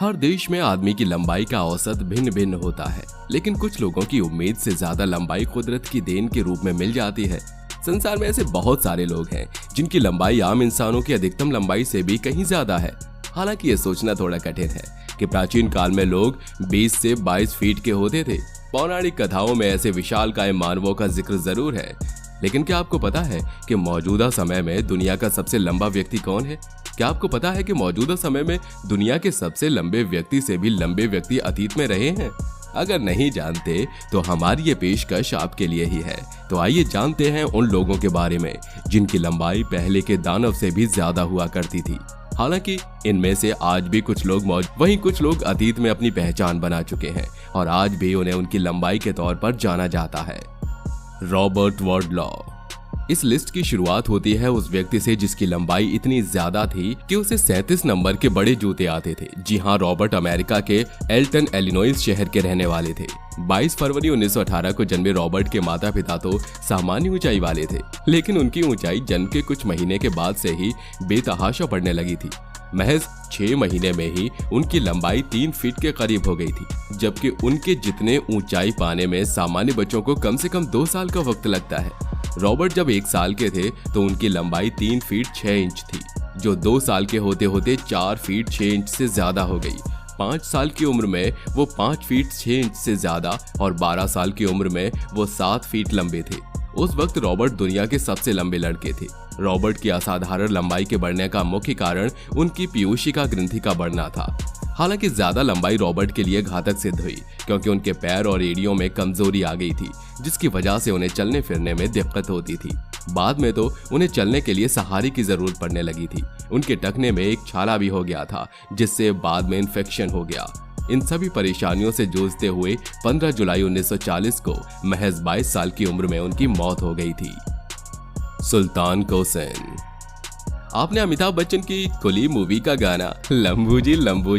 हर देश में आदमी की लंबाई का औसत भिन्न भिन्न होता है, लेकिन कुछ लोगों की उम्मीद से ज्यादा लंबाई कुदरत की देन के रूप में मिल जाती है। संसार में ऐसे बहुत सारे लोग हैं जिनकी लंबाई आम इंसानों की अधिकतम लंबाई से भी कहीं ज्यादा है। हालांकि ये सोचना थोड़ा कठिन है कि प्राचीन काल में लोग 20 से 22 फीट के होते थे। पौराणिक कथाओं में ऐसे विशालकाय मानवों का जिक्र जरूर है, लेकिन क्या आपको पता है कि मौजूदा समय में दुनिया का सबसे लंबा व्यक्ति कौन है? क्या आपको पता है कि मौजूदा समय में दुनिया के सबसे लंबे व्यक्ति से भी लंबे व्यक्ति अतीत में रहे हैं? अगर नहीं जानते तो हमारी ये पेशकश आपके लिए ही है। तो आइए जानते हैं उन लोगों के बारे में जिनकी लंबाई पहले के दानव से भी ज्यादा हुआ करती थी। हालांकि इनमें से आज भी कुछ लोग वहीं कुछ लोग अतीत में अपनी पहचान बना चुके हैं और आज भी उन्हें उनकी लंबाई के तौर पर जाना जाता है। रॉबर्ट वार्डलॉ। इस लिस्ट की शुरुआत होती है उस व्यक्ति से जिसकी लंबाई इतनी ज्यादा थी कि उसे 37 नंबर के बड़े जूते आते थे। जी हाँ, रॉबर्ट अमेरिका के एल्टन इलिनॉइस शहर के रहने वाले थे। 22 फरवरी 1918 को जन्मे रॉबर्ट के माता पिता तो सामान्य ऊंचाई वाले थे, लेकिन उनकी ऊंचाई जन्म के कुछ महीने के बाद से ही बेतहाशा बढ़ने लगी थी। महज 6 महीने में ही उनकी लंबाई 3 फीट के करीब हो गई थी, जबकि उनके जितने ऊंचाई पाने में सामान्य बच्चों को कम से कम 2 साल का वक्त लगता है। रॉबर्ट जब 1 साल के थे तो उनकी लंबाई 3 फीट 6 इंच थी, जो 2 साल के होते होते 4 फीट 6 इंच से ज्यादा हो गई। 5 साल की उम्र में वो 5 फीट 6 इंच से ज्यादा और 12 साल की उम्र में वो 7 फीट लंबे थे। उस वक्त रॉबर्ट दुनिया के सबसे लंबे लड़के थे। रॉबर्ट की असाधारण लंबाई के बढ़ने का मुख्य कारण उनकी पीयूषिका ग्रंथि का बढ़ना था। हालांकि ज्यादा लंबाई रॉबर्ट के लिए घातक सिद्ध हुई, क्योंकि उनके पैर और एड़ियों में कमजोरी आ गई थी, जिसकी वजह से उन्हें चलने फिरने में दिक्कत होती थी। बाद में तो उन्हें चलने के लिए सहारे की जरूरत पड़ने लगी थी। उनके टखने में एक छाला भी हो गया था, जिससे बाद में इन्फेक्शन हो गया। इन सभी परेशानियों से जूझते हुए 15 जुलाई 1940 को महज 22 साल की उम्र में उनकी मौत हो गई थी। सुल्तान कोसेन। आपने अमिताभ बच्चन की कुली मूवी का गाना लंबू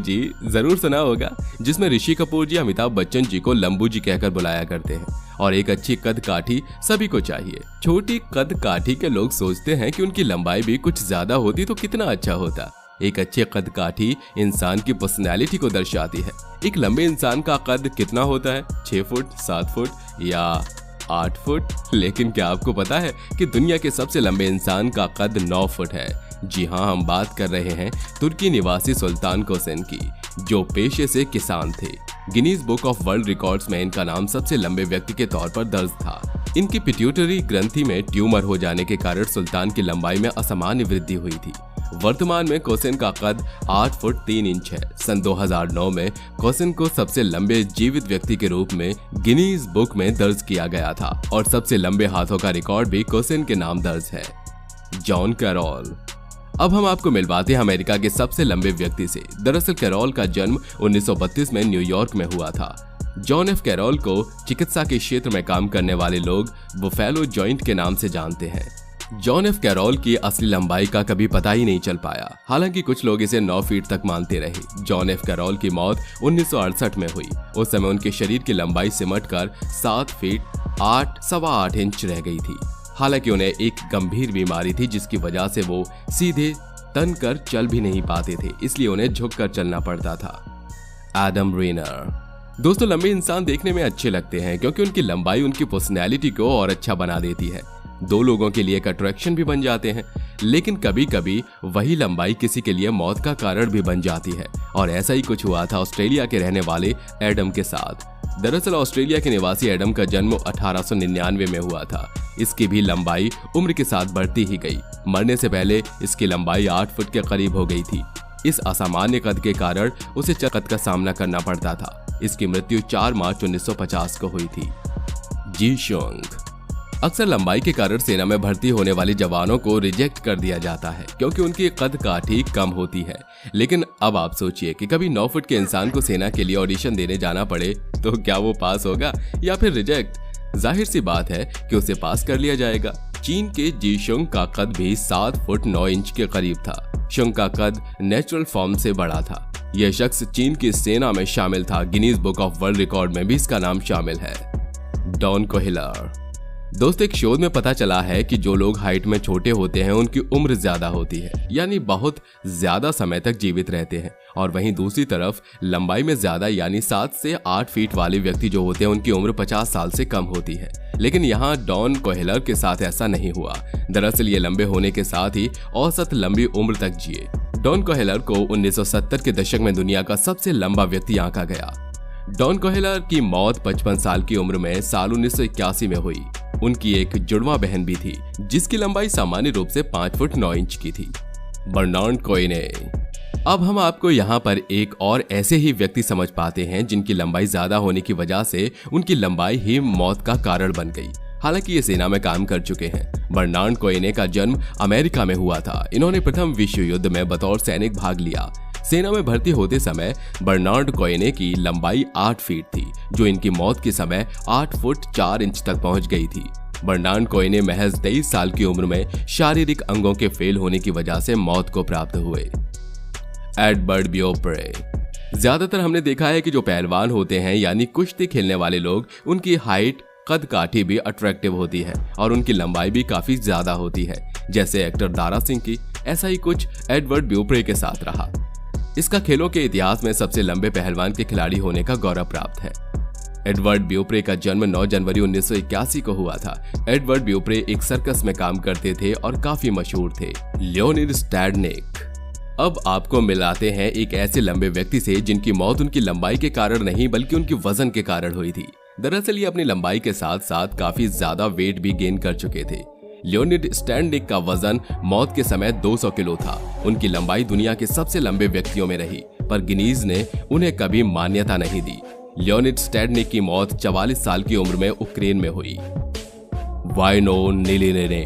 जी जरूर सुना होगा, जिसमें ऋषि कपूर जी अमिताभ बच्चन जी को लंबू जी कहकर बुलाया करते हैं। और एक अच्छी कद काठी सभी को चाहिए। छोटी कद काठी के लोग सोचते हैं कि उनकी लंबाई भी कुछ ज्यादा होती तो कितना अच्छा होता। एक अच्छे कद काठी इंसान की पर्सनैलिटी को दर्शाती है। एक लंबे इंसान का कद कितना होता है? 6 फुट, 7 फुट या 8 फुट? लेकिन क्या आपको पता है कि दुनिया के सबसे लंबे इंसान का कद 9 फुट है? जी हाँ, हम बात कर रहे हैं तुर्की निवासी सुल्तान कोसेन की, जो पेशे से किसान थे। Guinness book of world records में इनका नाम सबसे लंबे व्यक्ति के तौर पर दर्ज था। इनकी पिट्यूटरी ग्रंथि में ट्यूमर हो जाने के कारण सुल्तान की लंबाई में असामान्य वृद्धि हुई थी। वर्तमान में कोसेन का कद 8 फुट 3 इंच है। सन 2009 में कोसेन को सबसे लंबे जीवित व्यक्ति के रूप में गिनीज बुक में दर्ज किया गया था और सबसे लंबे हाथों का रिकॉर्ड भी कोसेन के नाम दर्ज है। John Carroll. अब हम आपको मिलवाते हैं अमेरिका के सबसे लंबे व्यक्ति से। दरअसल कैरोल का जन्म 1932 में न्यूयॉर्क में हुआ था। जॉन एफ कैरोल को चिकित्सा के क्षेत्र में काम करने वाले लोग बुफेलो जॉइंट के नाम से जानते हैं। जॉन एफ कैरोल की असली लंबाई का कभी पता ही नहीं चल पाया, हालांकि कुछ लोग इसे 9 फीट तक मानते रहे। जॉन एफ कैरोल की मौत 1968 में हुई। उस समय उनके शरीर की लंबाई सिमटकर 7 फीट 8.25 इंच रह गई थी। हालांकि उन्हें एक गंभीर बीमारी थी, जिसकी वजह से वो सीधे तन कर चल भी नहीं पाते थे, इसलिए उन्हें झुककर चलना पड़ता था। एडम रेनर। दोस्तों, लंबे इंसान देखने में अच्छे लगते हैं क्योंकि उनकी लंबाई उनकी पर्सनैलिटी को और अच्छा बना देती है। 2 लोगों के लिए एक अट्रैक्शन भी बन जाते हैं, लेकिन कभी कभी वही लंबाई किसी के लिए मौत का कारण भी बन जाती है। और ऐसा ही कुछ हुआ था ऑस्ट्रेलिया के रहने वाले एडम के साथ। दरअसल ऑस्ट्रेलिया के निवासी एडम का जन्म 1899 में हुआ था। इसकी भी लंबाई उम्र के साथ बढ़ती ही गई। मरने से पहले इसकी लंबाई 8 फुट के करीब हो गई थी। इस असामान्य कद के कारण उसे कद का सामना करना पड़ता था। इसकी मृत्यु 4 मार्च 1950 को हुई थी। जी शुंग। अक्सर लंबाई के कारण सेना में भर्ती होने वाले जवानों को रिजेक्ट कर दिया जाता है क्योंकि उनकी कद काठी कम होती है। लेकिन अब आप सोचिए कि कभी 9 फुट के इंसान को सेना के लिए ऑडिशन देने जाना पड़े तो क्या वो पास होगा या फिर रिजेक्ट? जाहिर सी बात है कि उसे पास कर लिया जाएगा। चीन के जी शुंग का कद भी 7 फुट 9 इंच के करीब था। शुंग का कद नेचुरल फॉर्म से बड़ा था। यह शख्स चीन की सेना में शामिल था। Guinness book of world record में भी इसका नाम शामिल है। डॉन कोहिलर। दोस्तों, एक शोध में पता चला है कि जो लोग हाइट में छोटे होते हैं उनकी उम्र ज्यादा होती है, यानी बहुत ज्यादा समय तक जीवित रहते हैं। और वहीं दूसरी तरफ लंबाई में ज्यादा यानी 7 से 8 फीट वाले व्यक्ति जो होते हैं उनकी उम्र 50 साल से कम होती है। लेकिन यहाँ डॉन कोहेलर के साथ ऐसा नहीं हुआ। दरअसल ये लंबे होने के साथ ही औसत लंबी उम्र तक जिए। डॉन कोहेलर को 1970 के दशक में दुनिया का सबसे लंबा व्यक्ति आंका गया। डॉन कोहेलर की मौत 55 साल की उम्र में साल 1981 में हुई। उनकी एक जुड़वा बहन भी थी जिसकी लंबाई सामान्य रूप से 5 फुट 9 इंच की थी, बर्नार्ड कोएने। अब हम आपको यहाँ पर एक और ऐसे ही व्यक्ति समझ पाते हैं जिनकी लंबाई ज्यादा होने की वजह से उनकी लंबाई ही मौत का कारण बन गई। हालांकि ये सेना में काम कर चुके हैं। बर्नार्ड कोएने का जन्म अमेरिका में हुआ था। इन्होंने प्रथम विश्व युद्ध में बतौर सैनिक भाग लिया। सेना में भर्ती होते समय बर्नार्ड कोएने की लंबाई 8 फीट थी, जो इनकी मौत के समय 8 फुट 4 इंच तक पहुंच गई थी। बर्नार्ड कोएने महज 23 साल की उम्र में शारीरिक अंगों के फेल होने की वजह से मौत को प्राप्त हुए। एडवर्ड ब्योप्रे। ज्यादातर हमने देखा है कि जो पहलवान होते हैं यानी कुश्ती खेलने वाले लोग, उनकी हाइट कद काठी भी अट्रैक्टिव होती है और उनकी लंबाई भी काफी ज्यादा होती है, जैसे एक्टर दारा सिंह की। ऐसा ही कुछ एडवर्ड ब्योप्रे के साथ रहा। इसका खेलों के इतिहास में सबसे लंबे पहलवान के खिलाड़ी होने का गौरव प्राप्त है। एडवर्ड ब्योप्रे का जन्म 9 जनवरी 1981 को हुआ था। एडवर्ड ब्योप्रे एक सर्कस में काम करते थे और काफी मशहूर थे, लियोनिड स्टैडनिक। अब आपको मिलाते हैं एक ऐसे लंबे व्यक्ति से जिनकी मौत उनकी लंबाई के कारण नहीं बल्कि उनकी वजन के कारण हुई थी। दरअसल ये अपनी लंबाई के साथ साथ काफी ज्यादा वेट भी गेन कर चुके थे। लियोनिड स्टैडनिक का वजन मौत के समय 200 किलो था। उनकी लंबाई दुनिया के सबसे लंबे व्यक्तियों में रही, पर गिनीज ने उन्हें कभी मान्यता नहीं दी। लियोनिड स्टैडनिक की मौत 44 साल की उम्र में यूक्रेन में हुई। वाइनो निलिरिने।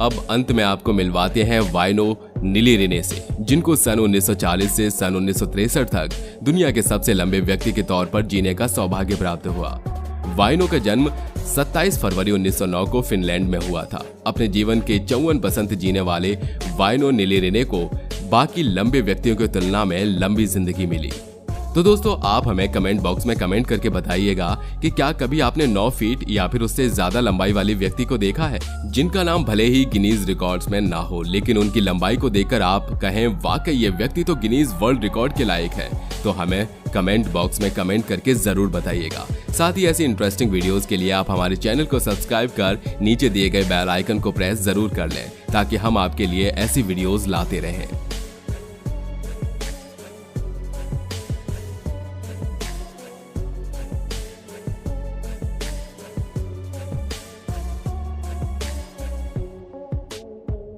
अब अंत में आपको मिलवाते हैं वाइनो निलिरिने से, जिनको सन 1940 से सन 1963 तक दुनिया के सबसे लंबे व्यक्ति के तौर पर जीने का सौभाग्य प्राप्त हुआ। वाइनो का जन्म 27 फरवरी 1909 को फिनलैंड में हुआ था। अपने जीवन के 54 बसंत जीने वाले वाइनो निलिरिने को बाकी लंबे व्यक्तियों की तुलना में लंबी जिंदगी मिली। तो दोस्तों, आप हमें कमेंट बॉक्स में कमेंट करके बताइएगा कि क्या कभी आपने 9 फीट या फिर उससे ज्यादा लंबाई वाले व्यक्ति को देखा है, जिनका नाम भले ही गिनीज रिकॉर्ड्स में ना हो, लेकिन उनकी लंबाई को देखकर आप कहें वाकई ये व्यक्ति तो गिनीज वर्ल्ड रिकॉर्ड के लायक है। तो हमें कमेंट बॉक्स में कमेंट करके जरूर बताइएगा। साथ ही ऐसी इंटरेस्टिंग वीडियोस के लिए आप हमारे चैनल को सब्सक्राइब कर नीचे दिए गए बेल आइकन को प्रेस जरूर कर लें, ताकि हम आपके लिए ऐसी वीडियोस लाते रहें।